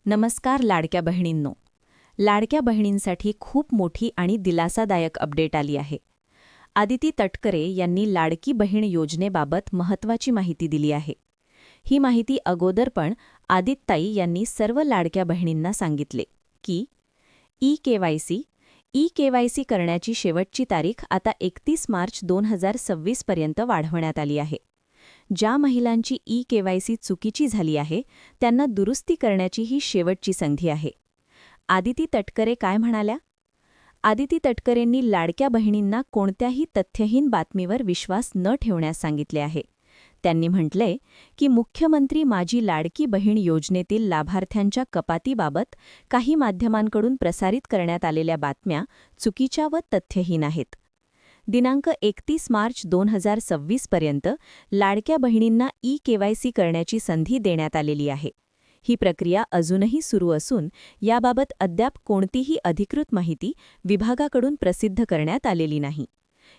नमस्कार लाडक्या बहिणींनो. लाडक्या बहिणींसाठी खूप मोठी आणि दिलासादायक अपडेट आली आहे. आदिती तटकरे यांनी लाडकी बहीण योजनेबाबत महत्त्वाची माहिती दिली आहे. ही माहिती अगोदर पण आदित्यताई यांनी सर्व लाडक्या बहिणींना सांगितले की ई-केवायसी करण्याची शेवटची तारीख आता 31 मार्च 2026 पर्यंत वाढवण्यात आली आहे. ज्या महिलांची ई-केवायसी चुकीची झाली आहे त्यांना दुरुस्ती करण्याची ही शेवटची संधी आहे. आदिती तटकरे काय म्हणाल्या? आदिती तटकरेंनी लाडक्या बहिणींना कोणत्याही तथ्यहीन बातमीवर विश्वास न ठेवण्यास सांगितले आहे. त्यांनी म्हटलंय की मुख्यमंत्री माझी लाडकी बहीण योजनेतील लाभार्थ्यांच्या कपातीबाबत काही माध्यमांकडून प्रसारित करण्यात आलेल्या बातम्या चुकीच्या व तथ्यहीन आहेत. दिनांक 31 मार्च 2026 पर्यंत लाडक्या बहिणींना ई-केवायसी करण्याची संधी देण्यात आलेली आहे. ही प्रक्रिया अजूनही सुरू असून याबाबत अद्याप कोणतीही अधिकृत माहिती विभागाकडून प्रसिद्ध करण्यात आलेली नाही.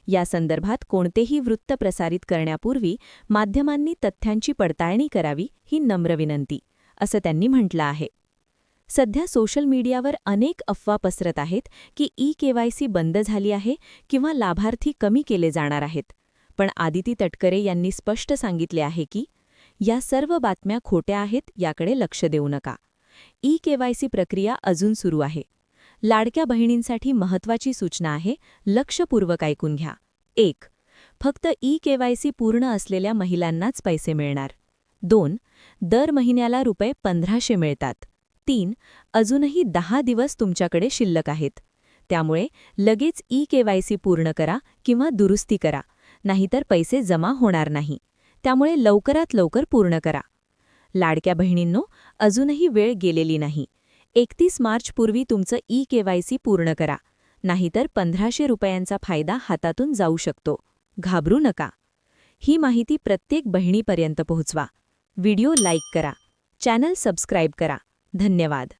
या संदर्भात कोणतेही वृत्त प्रसारित करण्यापूर्वी माध्यमांनी तथ्यांची पडताळणी करावी ही नम्र विनंती, असं त्यांनी म्हटलं आहे. सध्या सोशल मीडियावर अनेक अफवा पसरत आहेत की ई-केवायसी बंद झाली आहे किंवा लाभार्थी कमी केले जाणार आहेत. पण आदिती तटकरे यांनी स्पष्ट सांगितले आहे की या सर्व बातम्या खोट्या आहेत, याकडे लक्ष देऊ नका. ई-केवायसी प्रक्रिया अजून सुरू आहे. लाडक्या बहिणींसाठी महत्त्वाची सूचना आहे, लक्षपूर्वक ऐकून घ्या. 1. फक्त ई-केवायसी पूर्ण असलेल्या महिलांनाच पैसे मिळणार. 2. दर महिन्याला ₹1500 मिळतात. 3. अजूनही 10 दिवस तुमच्याकडे शिल्लक आहेत. त्यामुळे लगेच ई-केवायसी पूर्ण करा किंवा दुरुस्ती करा, नाहीतर पैसे जमा होणार नाही. त्यामुळे लवकरात लवकर पूर्ण करा. लाडक्या बहिणींनो, अजूनही वेळ गेलेली नाही. 31 मार्चपूर्वी तुमचं ई-केवायसी पूर्ण करा, नाहीतर ₹1500 फायदा हातातून जाऊ शकतो. घाबरू नका. ही माहिती प्रत्येक बहिणीपर्यंत पोहोचवा. व्हिडिओ लाईक करा, चॅनल सबस्क्राईब करा. धन्यवाद.